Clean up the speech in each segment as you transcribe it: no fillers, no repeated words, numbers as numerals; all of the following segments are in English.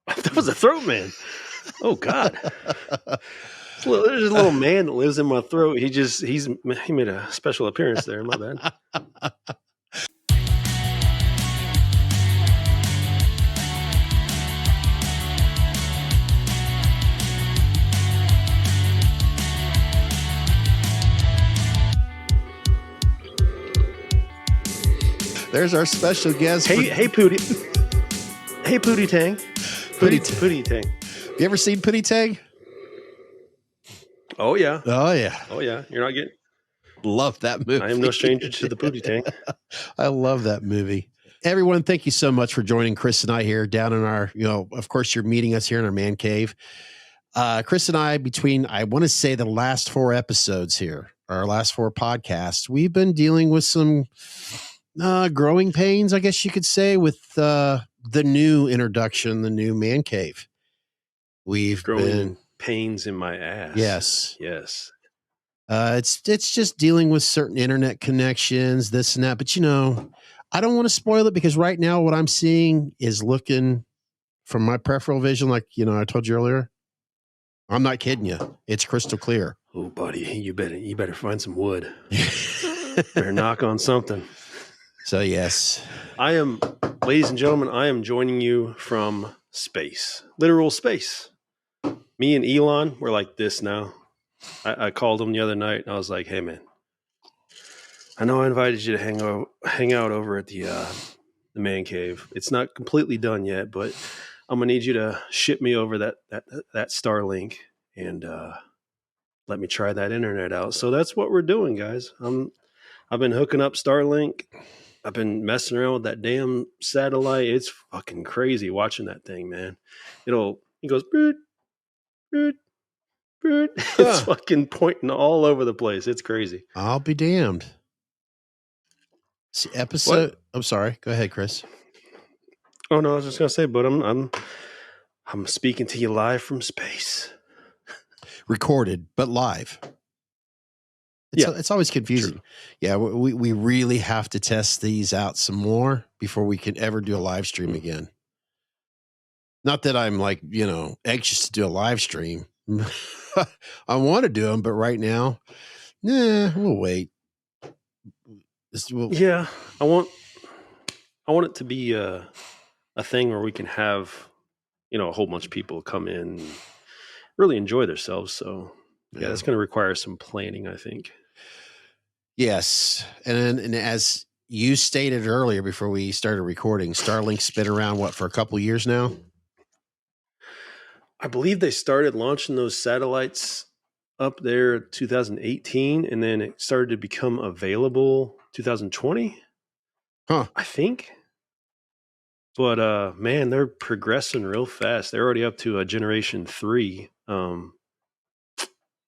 That was a throat man. Oh God. There's a little man that lives in my throat. He made a special appearance there. My bad. There's our special guest. Hey, Pootie. Hey, Pootie-Tang. Pootie-Tang. You ever seen Pootie-Tang? Oh yeah. Oh yeah. Oh yeah. You're not getting. Love that movie. I am no stranger to the Pootie-Tang. I love that movie. Everyone, thank you so much for joining Chris and I here down in our, of course, you're meeting us here in our man cave. Chris and I, between, I want to say the last 4 episodes here, our last 4 podcasts, we've been dealing with some growing pains, I guess you could say, with the new introduction, the new man cave. We've growing pains in my ass. Yes. It's just dealing with certain internet connections, this and that. But I don't want to spoil it because right now what I'm seeing is looking from my peripheral vision, like I told you earlier. I'm not kidding you. It's crystal clear. Oh, buddy, you better find some wood. Better knock on something. So yes, ladies and gentlemen, I am joining you from space, literal space. Me and Elon, we're like this now. I called him the other night and I was like, hey man, I know I invited you to hang out over at the man cave. It's not completely done yet, but I'm gonna need you to ship me over that Starlink and let me try that internet out. So that's what we're doing, guys. I've been hooking up Starlink. I've been messing around with that damn satellite. It's fucking crazy watching that thing, man. He goes, boot, boot, boot. It's fucking pointing all over the place. It's crazy. I'll be damned. See, episode. What? I'm sorry. Go ahead, Chris. Oh no, I was just gonna say, but I'm speaking to you live from space. Recorded, but live. It's always confusing. True. Yeah, we really have to test these out some more before we can ever do a live stream again. Not that I'm anxious to do a live stream. I want to do them, but right now, we'll wait. Yeah, I want it to be a thing where we can have a whole bunch of people come in and really enjoy themselves. So yeah, that's going to require some planning, I think. Yes. And as you stated earlier before we started recording, Starlink's been around, for a couple of years now? I believe they started launching those satellites up there 2018, and then it started to become available 2020. Huh. I think. But man, they're progressing real fast. They're already up to a generation 3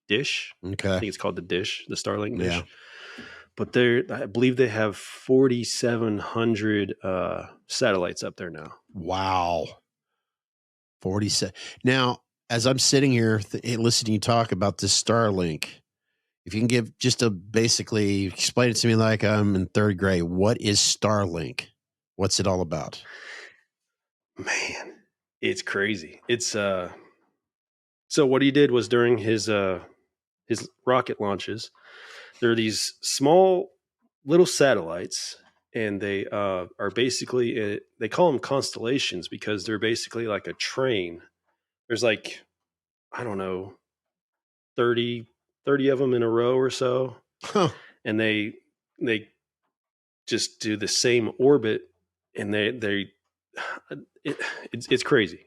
dish. Okay. I think it's called the dish, the Starlink dish. Yeah. But I believe they have 4,700 satellites up there now. Wow. 47. Now, as I'm sitting here listening to you talk about this Starlink, if you can give just basically explain it to me like I'm in 3rd grade. What is Starlink? What's it all about? Man, it's crazy. It's so what he did was during his rocket launches, there are these small little satellites, and they are basically they call them constellations because they're basically like a train. There's I don't know, 30 of them in a row or so. Huh. And they just do the same orbit, and it's crazy.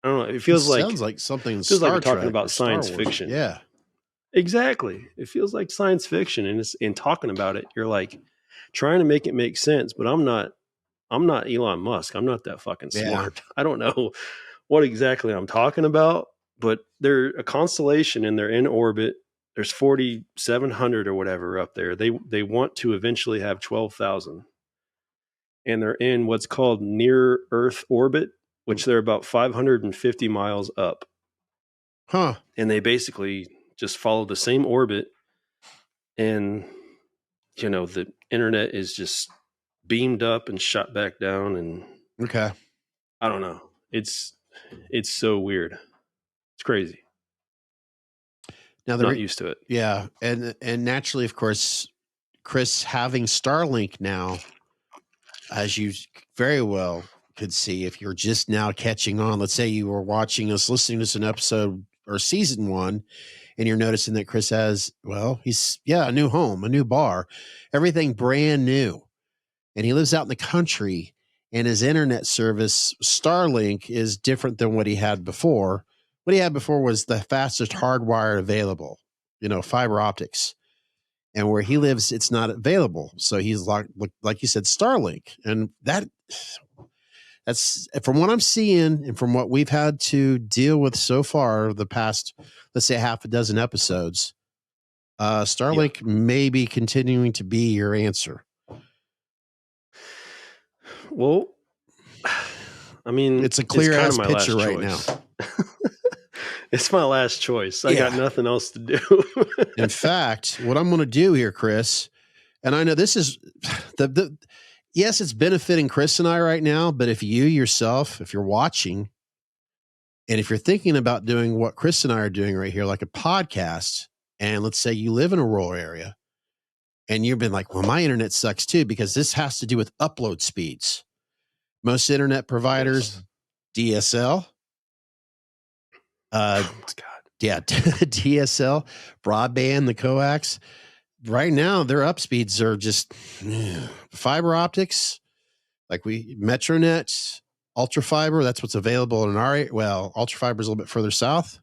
I don't know. It sounds like something. Feels like we're talking about science fiction. Yeah, exactly. It feels like science fiction, and in talking about it, you're like trying to make it make sense. But I'm not Elon Musk. I'm not that fucking smart. I don't know what exactly I'm talking about. But they're a constellation, and they're in orbit. There's 4,700 or whatever up there. They want to eventually have 12,000. And they're in what's called near Earth orbit, which they're about 550 miles up. Huh. And they basically just follow the same orbit. And, the internet is just beamed up and shot back down. And okay. I don't know. It's so weird. It's crazy. Now Not used to it. Yeah, and naturally, of course, Chris, having Starlink now, as you very well could see, if you're just now catching on, let's say you were watching us, listening to an episode or season 1, and you're noticing that Chris has, well, he's a new home, a new bar, everything brand new, and he lives out in the country, and his internet service, Starlink, is different than what he had before. What he had before was the fastest hardwire available, fiber optics. And where he lives, it's not available. So he's like you said, Starlink. And that's from what I'm seeing and from what we've had to deal with so far, the past, let's say, half a dozen episodes, Starlink may be continuing to be your answer. Well, I mean, it's a clear ass picture right now. It's my last choice. I got nothing else to do. In fact, what I'm going to do here, Chris, and I know this is yes, it's benefiting Chris and I right now, but if you yourself, if you're watching, and if you're thinking about doing what Chris and I are doing right here, like a podcast, and let's say you live in a rural area, and you've been like, well, my internet sucks too, because this has to do with upload speeds. Most internet providers, DSL, DSL, broadband, the coax. Right now, their up speeds are just fiber optics, like Metronet, ultra fiber. That's what's available in our area. Well, ultra fiber is a little bit further south.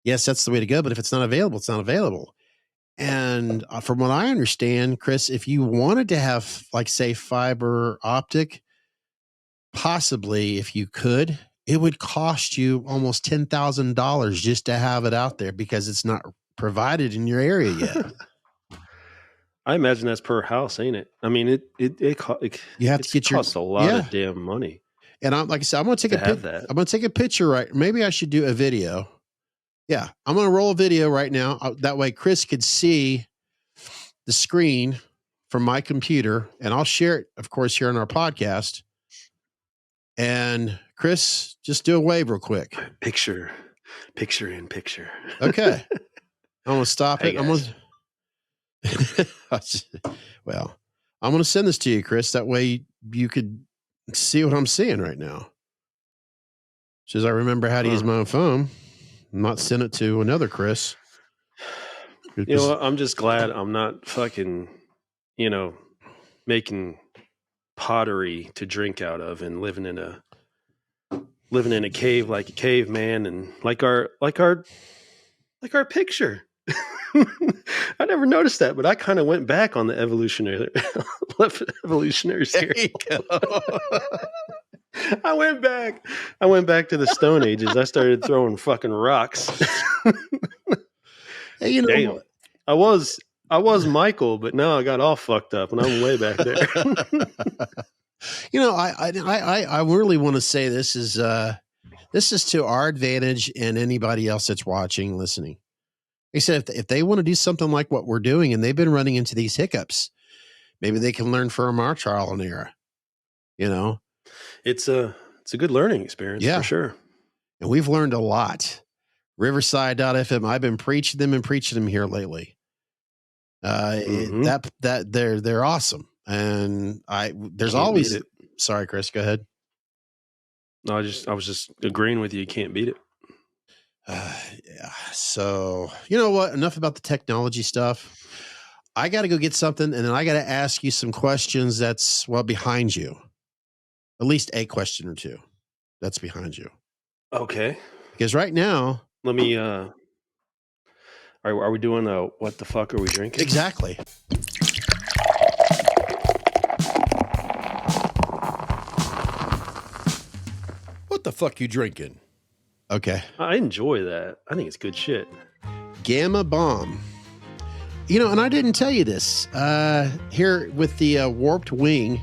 Yes, that's the way to go. But if it's not available, it's not available. And from what I understand, Chris, if you wanted to have, like, say, fiber optic, possibly if you could, it would cost you almost $10,000 just to have it out there because it's not provided in your area yet. I imagine that's per house, ain't it? I mean, it costs a lot of damn money. And I'm like I said, I'm going to take a picture. Right? Maybe I should do a video. Yeah, I'm going to roll a video right now. That way, Chris could see the screen from my computer, and I'll share it, of course, here on our podcast. And Chris, just do a wave real quick. Picture in picture. Okay. I'm going to stop it. Well, I'm going to send this to you, Chris. That way you could see what I'm seeing right now. Says I remember how to use my own phone. I'm not send it to another Chris. You know what? I'm just glad I'm not fucking, making pottery to drink out of and living in a cave like a caveman and like our picture. I never noticed that, but I kind of went back on the evolutionary series. I went back to the Stone Ages. I started throwing fucking rocks. Hey, damn. I was Michael, but now I got all fucked up and I'm way back there. I really want to say this is to our advantage and anybody else that's watching, listening. They said if they want to do something like what we're doing and they've been running into these hiccups, maybe they can learn from our trial and error. It's a good learning experience for sure. And we've learned a lot. Riverside.fm. I've been preaching them here lately. They're awesome. And there's always sorry, Chris, go ahead. No, I was just agreeing with you. You can't beat it. So you know what? Enough about the technology stuff. I got to go get something, and then I got to ask you some questions. That's behind you. At least a question or two that's behind you. Okay. Because right now, let me. Are we doing a what the fuck are we drinking? Exactly. What the fuck you drinking? Okay. I enjoy that. I think it's good shit. Gamma Bomb. And I didn't tell you this. Here with the Warped Wing,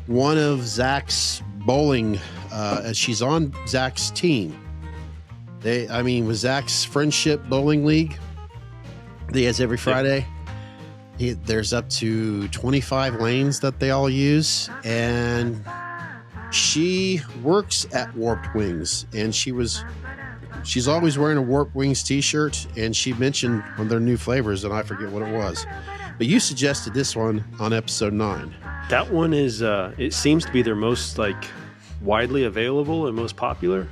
one of Zach's bowling, she's on Zach's team. With Zach's Friendship Bowling League, he has every Friday. There's up to 25 lanes that they all use, and She works at Warped Wings, and she's always wearing a Warped Wings t-shirt, and she mentioned one of their new flavors, and I forget what it was. But you suggested this one on episode 9. That one is, it seems to be their most like widely available and most popular.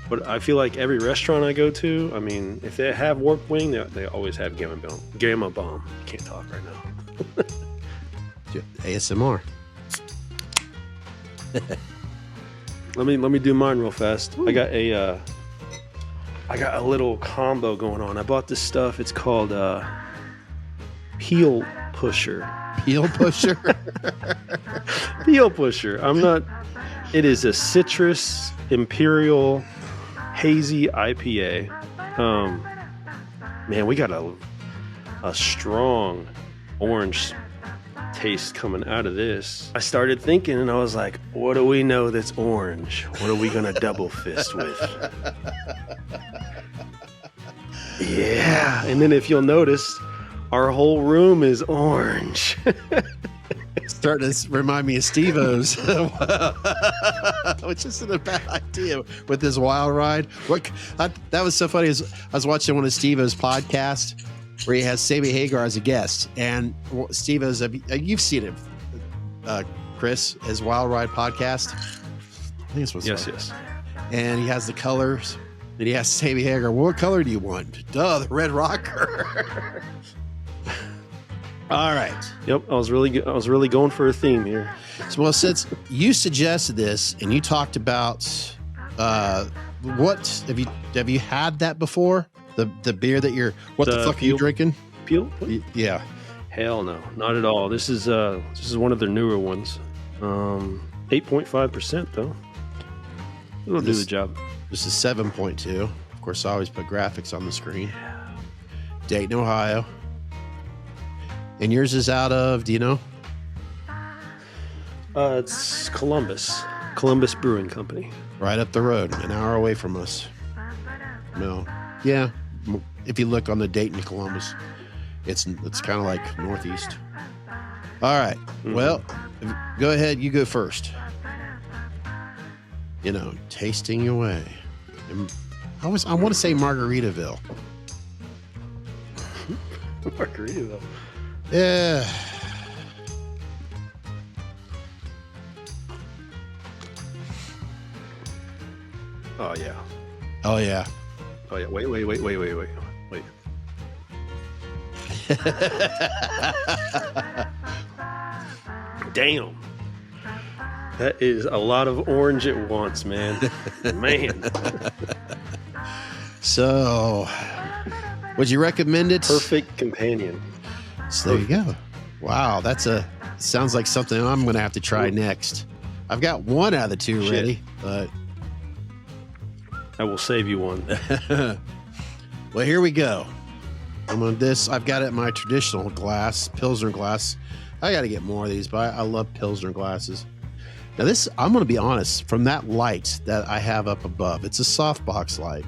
But I feel like every restaurant I go to, I mean, if they have Warped Wing, they always have Gamma Bomb. Gamma Bomb. Can't talk right now. ASMR. Let me do mine real fast. Ooh. I got a little combo going on. I bought this stuff. It's called Peel Pusher. Peel Pusher. Peel Pusher. It is a citrus imperial hazy IPA. Man, we got a strong orange taste coming out of this. I started thinking, and I was like, what do we know that's orange? What are we gonna double fist with? Yeah. And then if you'll notice, our whole room is orange. Starting to remind me of Steve-O's, which isn't a bad idea with this wild ride. That was so funny. I was watching one of Steve-O's podcasts where he has Sammy Hagar as a guest, and Steve-O's, you've seen it, Chris, his Wild Ride podcast. I think it's what's yes. And he has the colors. And he asks Sammy Hagar, "What color do you want?" Duh, the Red Rocker. All right. Yep, I was really going for a theme here. So, well, since you suggested this and you talked about what have you had that before? The beer that you're the fuck are you drinking? Peel? Yeah. Hell no, not at all. This is one of their newer ones. 8.5% though. It'll do the job. This is 7.2. Of course, I always put graphics on the screen. Dayton, Ohio. And yours is out of, do you know? It's Columbus Brewing Company. Right up the road, an hour away from us. No, yeah. If you look on the Dayton to Columbus, it's kind of like northeast. All right. Mm-hmm. Well, go ahead. You go first. Tasting your way. I want to say Margaritaville. Margaritaville. Yeah. Oh yeah. Oh yeah. Oh yeah. Wait. Damn. That is a lot of orange at once, man. Man. So, would you recommend it? Perfect companion. So there you go. Wow, sounds like something I'm going to have to try next. I've got one out of the two ready, but I will save you one. Well, here we go. I've got it in my traditional glass, Pilsner glass. I got to get more of these, but I love Pilsner glasses. Now this, I'm going to be honest, from that light that I have up above, it's a softbox light,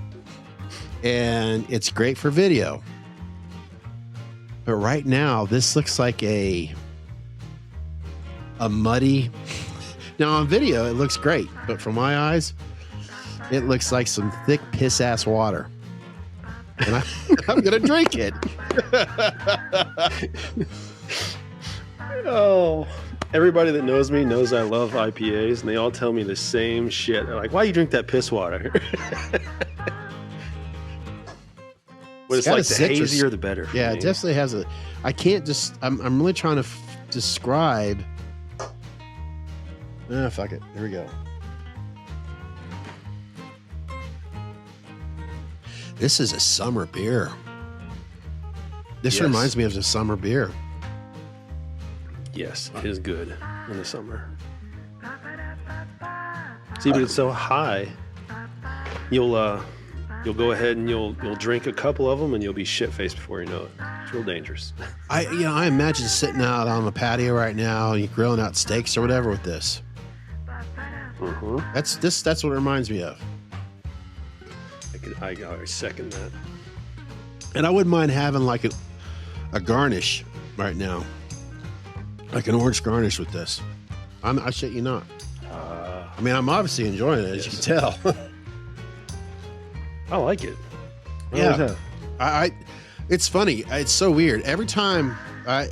and it's great for video. But right now, this looks like a muddy. Now on video, it looks great, but from my eyes, it looks like some thick piss ass water, and I'm going to drink it. Oh. Everybody that knows me knows I love IPAs, and they all tell me the same shit. They're like, "Why you drink that piss water?" But it's like the hazier, the better. Yeah, it definitely has a. I can't just. I'm really trying to describe. Fuck it. Here we go. This is a summer beer. This reminds me of a summer beer. Yes, it is good in the summer. See, but it's so high. You'll go ahead and you'll drink a couple of them, and you'll be shit-faced before you know it. It's real dangerous. I imagine sitting out on the patio right now, and you're grilling out steaks or whatever with this. Mm-hmm. That's what it reminds me of. I second that. And I wouldn't mind having like a garnish right now. Like an orange garnish with this. I shit you not. I mean, I'm obviously enjoying it, as you can tell. I like it. Yeah. It's funny. It's so weird. Every time I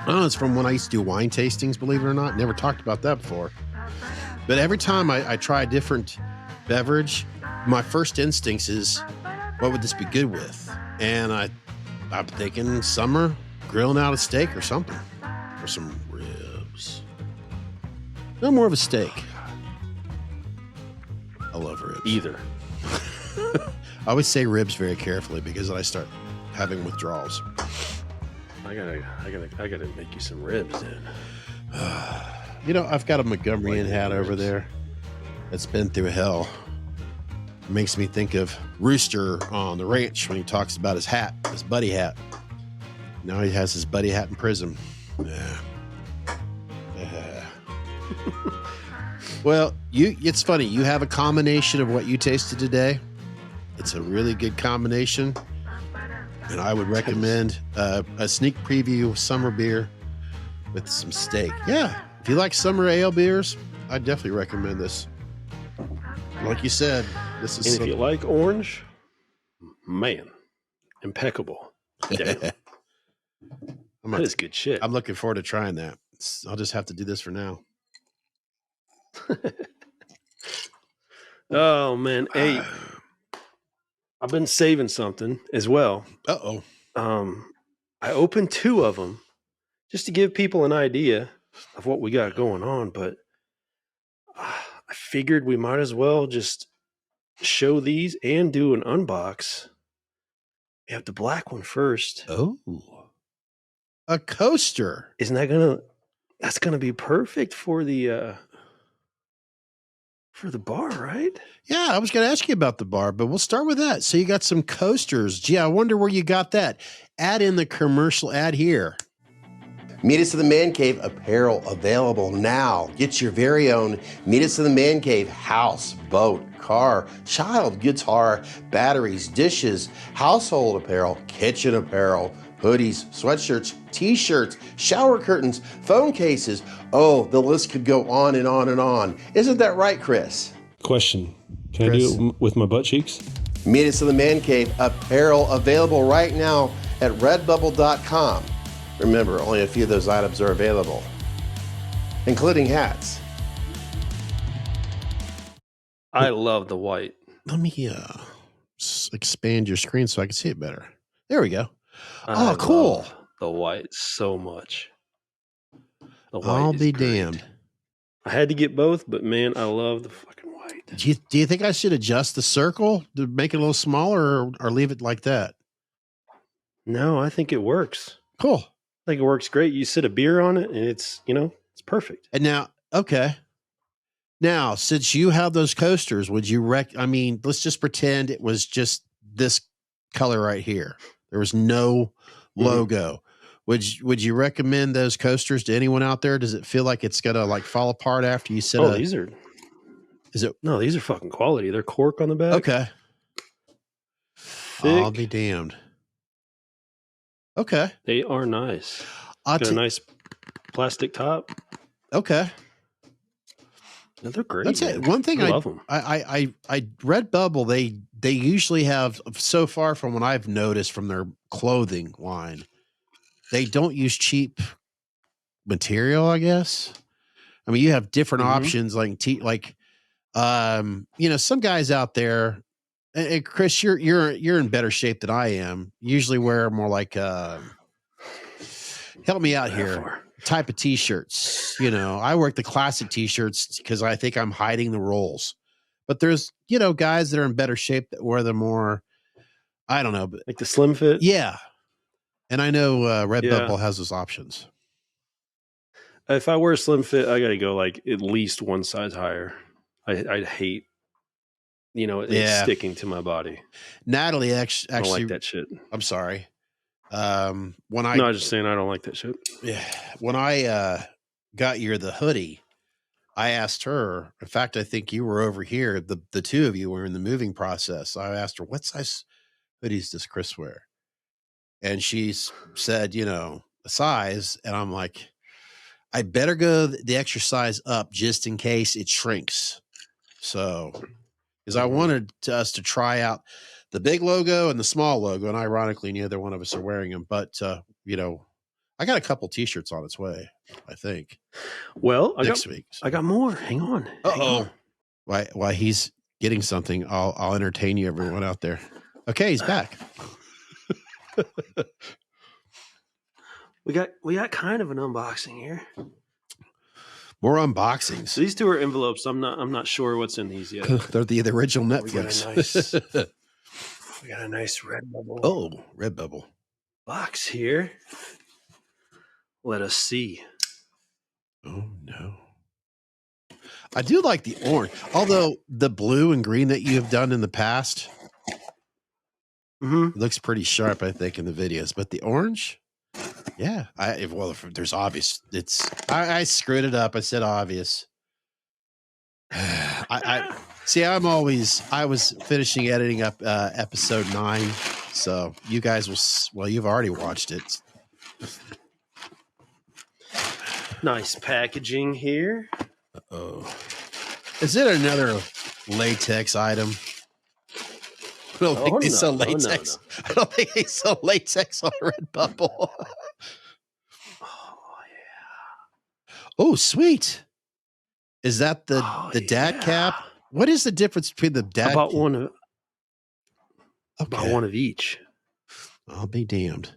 don't know, it's from when I used to do wine tastings, believe it or not. Never talked about that before. But every time I try a different beverage, my first instincts is, what would this be good with? And I'm thinking summer, grilling out a steak or something, or some ribs. No, more of a steak. I love ribs. Either. I always say ribs very carefully because I start having withdrawals. I gotta make you some ribs then. You know, I've got a Montgomeryan hat over there that's been through hell. It makes me think of Rooster on the ranch when he talks about his hat, his buddy hat. Now he has his buddy hat in prison. Yeah. Well, it's funny. You have a combination of what you tasted today. It's a really good combination. And I would recommend a sneak preview summer beer with some steak. Yeah. If you like summer ale beers, I definitely recommend this. Like you said, this is. And if you like orange, man, impeccable. Damn. That is good shit. I'm looking forward to trying that. I'll just have to do this for now. Oh man, hey, I've been saving something as well. Uh-oh. I opened 2 of them just to give people an idea of what we got going on, but I figured we might as well just show these and do an unbox. We have the black one first. Oh, a coaster. Isn't that's gonna be perfect for the bar, right? Yeah, I was going to ask you about the bar, but we'll start with that. So you got some coasters. Gee, I wonder where you got that. Add in the commercial ad here. Meet Us in the Man Cave apparel available now. Get your very own Meet Us in the Man Cave house, boat, car, child, guitar, batteries, dishes, household apparel, kitchen apparel, hoodies, sweatshirts, t-shirts, shower curtains, phone cases. Oh, the list could go on and on and on. Isn't that right, Chris? Question. Can I do it with my butt cheeks? Meet Us in the Man Cave apparel available right now at redbubble.com. Remember, only a few of those items are available, including hats. I love the white. Let me expand your screen so I can see it better. There we go. Oh, cool. The white so much. The white I'll be great. damned. I had to get both, but man, I love the fucking white. Do you think I should adjust the circle to make it a little smaller or leave it like that? No, I think it works. Cool. I think it works great. You sit a beer on it and it's it's perfect. And now, okay. Now, since you have those coasters, would you let's just pretend it was just this color right here. There was no logo. Would you recommend those coasters to anyone out there? Does it feel like it's gonna like fall apart after you sit? These are. Is it? No, these are fucking quality. They're cork on the back. Okay. Thick. I'll be damned. Okay. They are nice. Got a nice plastic top. Okay. No, they're great. That's it. One thing I love them. I Redbubble, they usually have, so far from what I've noticed from their clothing line, they don't use cheap material, I guess. I mean, you have different options like some guys out there, and Chris, you're in better shape than I am. Usually wear more like help me out here. Type of t-shirts. I work the classic t-shirts because I think I'm hiding the rolls. But there's, guys that are in better shape that wear the more, I don't know, but like the slim fit. Yeah. And I know Redbubble has those options. If I wear a slim fit, I got to go like at least one size higher. I'd hate, it's sticking to my body. Natalie actually, I don't like that shit. I'm sorry. I was just saying I don't like that shit. Yeah. When I got you the hoodie, I asked her, in fact, I think you were over here. The two of you were in the moving process. I asked her, what size hoodies does Chris wear? And she said, a size. And I'm like, I better go the extra size up just in case it shrinks. So, because I wanted us to try out the big logo and the small logo, and ironically, neither one of us are wearing them. But you know, I got a couple T-shirts on its way, I think. Well, next week. So. I got more. Hang on. While he's getting something, I'll entertain you, everyone out there. Okay, he's back. We got kind of an unboxing here. More unboxings. So these two are envelopes. I'm not sure what's in these yet. They're the original Netflix. We got a nice Redbubble. Oh, Redbubble box here. Let us see. Oh no. I do like the orange, although the blue and green that you have done in the past looks pretty sharp, I think, in the videos. But the orange, yeah. If there's obvious, I screwed it up. I said obvious. I see. I was finishing editing up episode 9, so you guys will. You've already watched it. Nice packaging here. Oh, is it another latex item? I don't think they sell latex. No. I don't think they sell latex on Redbubble. Oh yeah. Oh, sweet. Is that the dad cap? What is the difference between the dad? About one of each. I'll be damned.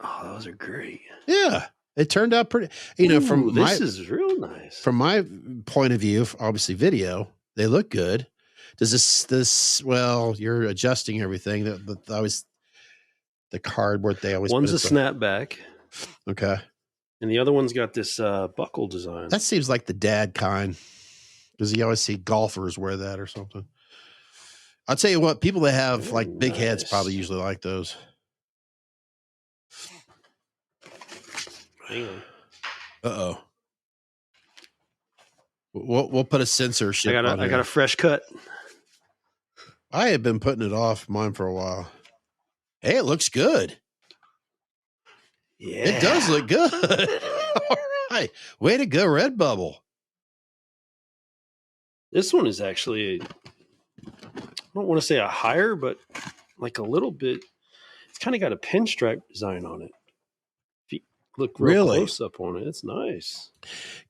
Oh, those are great. Yeah. It turned out pretty, this is real nice. From my point of view, obviously video, they look good. Does this, well, you're adjusting everything. The cardboard, they always one's a snapback. Okay. And the other one's got this buckle design. That seems like the dad kind. Does you always see golfers wear that or something? I'll tell you what, people that have like big heads probably usually like those. Hang on. Uh-oh. We'll put a censorship on I got a fresh cut. I have been putting it off mine for a while. Hey, it looks good. Yeah. It does look good. All right. Way to go, Redbubble. This one is actually, I don't want to say a higher, but like a little bit. It's kind of got a pinstripe design on it. Look real close up on it. It's nice.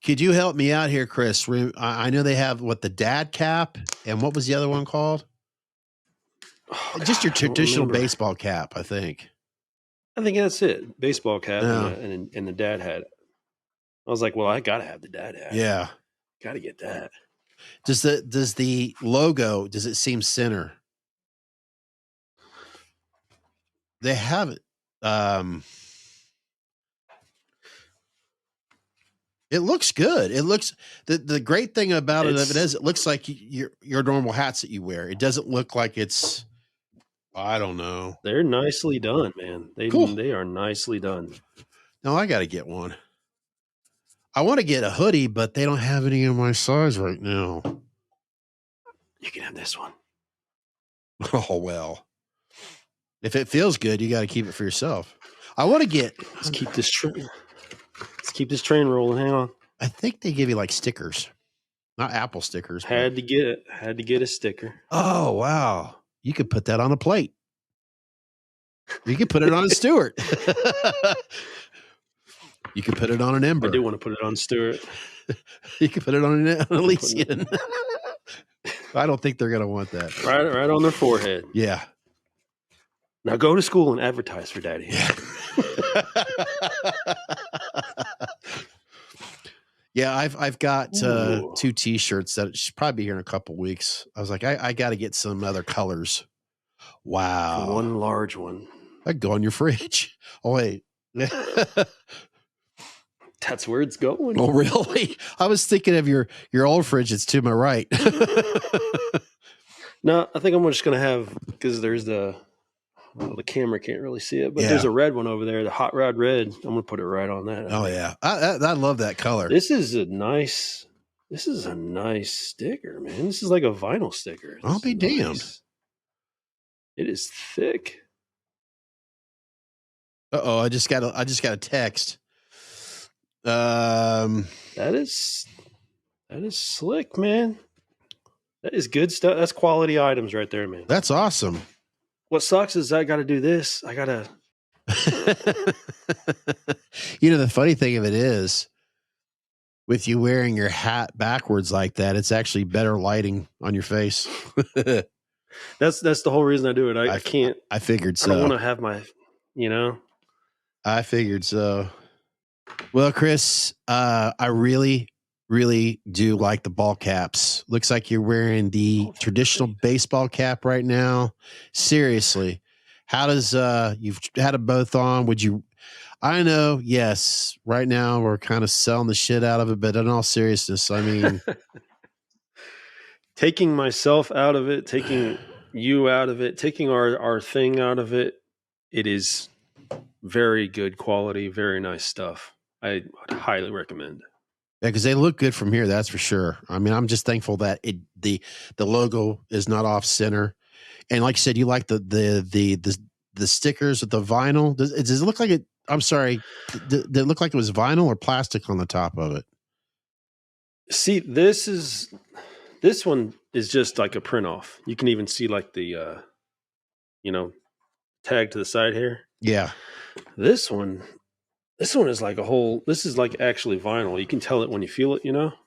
Could you help me out here, Chris? I know they have the dad cap, and what was the other one called? Just your traditional baseball cap, I think. I think that's it. Baseball cap and the dad hat. I was like, well, I gotta have the dad hat. Yeah, gotta get that. Does the logo? Does it seem center? They have it. It looks good. It looks the great thing about it is it looks like your normal hats that you wear. It doesn't look like it's, I don't know. They're nicely done, man. They are nicely done. No, I got to get one. I want to get a hoodie, but they don't have any in my size right now. You can have this one. Oh well. If it feels good, you got to keep it for yourself. I want to get. Let's keep this train rolling. Hang on. I think they give you like stickers, not Apple stickers. Had to get a sticker. Oh wow! You could put that on a plate. You could put it on a Stewart. You could put it on an Ember. I do want to put it on Stewart. You could put it on an Elysian. I don't think they're gonna want that. Right on their forehead. Yeah. Now go to school and advertise for Daddy. Yeah. Yeah, I've got 2 T-shirts that should probably be here in a couple weeks. I was like, I got to get some other colors. Wow, one large one. I'd go on your fridge. Oh wait, that's where it's going. Oh really? I was thinking of your old fridge. It's to my right. No, I think I'm just gonna have, because there's the camera can't really see it, but there's a red one over there, the Hot Rod Red. I'm gonna put it right on that. Oh yeah, I love that color. This is a nice sticker, man. This is like a vinyl sticker. I'll be damned. It is thick. I just got a text. That is slick, man. That is good stuff. That's quality items right there, man. That's awesome. What sucks is I got to do this. I got to. The funny thing of it is, with you wearing your hat backwards like that, it's actually better lighting on your face. That's the whole reason I do it. I can't. I figured so. I don't want to have my, I figured so. Well, Chris, I really, really do like the ball caps. Looks like you're wearing the traditional baseball cap right now. Seriously, how does you've had them both on? I know, yes, right now we're kind of selling the shit out of it, but in all seriousness, I mean, taking myself out of it, taking you out of it, taking our thing out of it, it is very good quality, very nice stuff. I would highly recommend. Yeah, because they look good from here, that's for sure. I mean, I'm just thankful that the logo is not off center, and like you said, you like the stickers with the vinyl. Does it look like it? I'm sorry, did it look like it was vinyl or plastic on the top of it? See, this one is just like a print off. You can even see like the tag to the side here. Yeah. This one is like this is like actually vinyl. You can tell it when you feel it,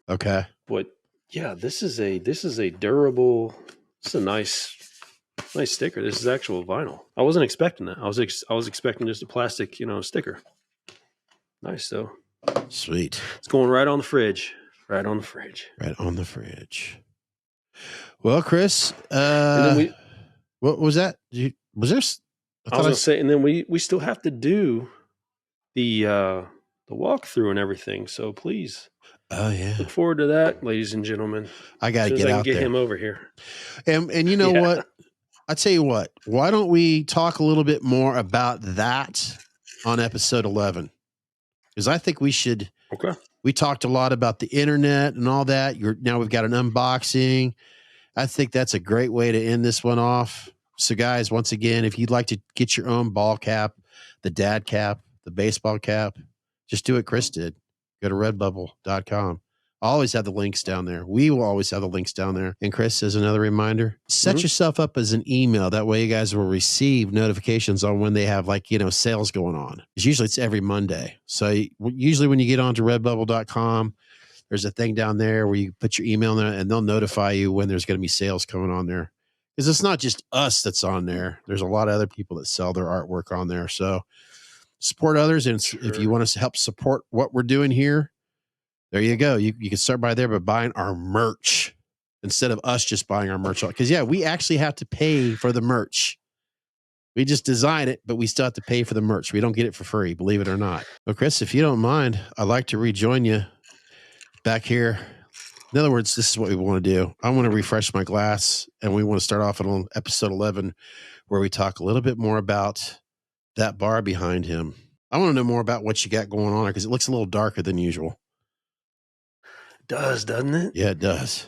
Okay. But yeah, this is a durable, it's a nice sticker. This is actual vinyl. I wasn't expecting that. I was expecting just a plastic, sticker. Nice though. Sweet. It's going right on the fridge. Right on the fridge. Right on the fridge. Well, Chris, and then what was that? I was going to say, and then we still have to do the walkthrough and everything. So please. Oh yeah. Look forward to that, ladies and gentlemen. I got to get out there. Get him over here. And you know what? I tell you what, why don't we talk a little bit more about that on episode 11? Because I think we should. Okay. We talked a lot about the internet and all that. Now we've got an unboxing. I think that's a great way to end this one off. So guys, once again, if you'd like to get your own ball cap, the dad cap, the baseball cap, just do what Chris did. Go to redbubble.com. I'll always have the links down there. We will always have the links down there. And Chris, as another reminder, set yourself up as an email. That way you guys will receive notifications on when they have sales going on. Because usually it's every Monday. So usually when you get onto redbubble.com, there's a thing down there where you put your email in there and they'll notify you when there's going to be sales coming on there. Because it's not just us that's on there. There's a lot of other people that sell their artwork on there. So support others. And if you want us to help support what we're doing here, there you go. You can start by buying our merch instead of us just buying our merch. Because, we actually have to pay for the merch. We just design it, but we still have to pay for the merch. We don't get it for free, believe it or not. Well, Chris, if you don't mind, I'd like to rejoin you back here. In other words, this is what we want to do. I want to refresh my glass, and we want to start off on episode 11, where we talk a little bit more about that bar behind him. I want to know more about what you got going on there because it looks a little darker than usual. Does, doesn't it? Yeah, it does.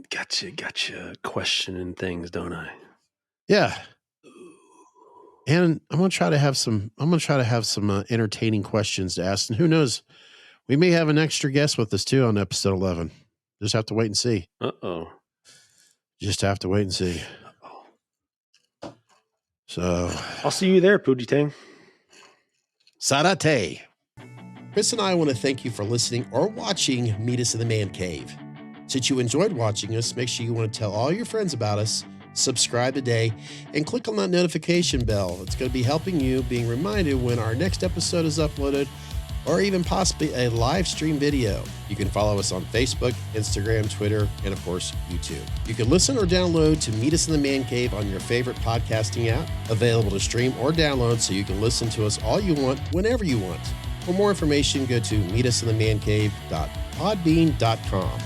Gotcha questioning things, don't I? Yeah. And I'm going to try to have some entertaining questions to ask. And who knows, we may have an extra guest with us too on episode 11. Just have to wait and see. Just have to wait and see. So I'll see you there, Pootie-Tang. Sarate. Chris and I want to thank you for listening or watching Meet Us in the Man Cave. Since you enjoyed watching us, make sure you want to tell all your friends about us, subscribe today, and click on that notification bell. It's going to be helping you being reminded when our next episode is uploaded or even possibly a live stream video. You can follow us on Facebook, Instagram, Twitter, and of course, YouTube. You can listen or download to Meet Us in the Man Cave on your favorite podcasting app, available to stream or download so you can listen to us all you want, whenever you want. For more information, go to meetusinthemancave.podbean.com.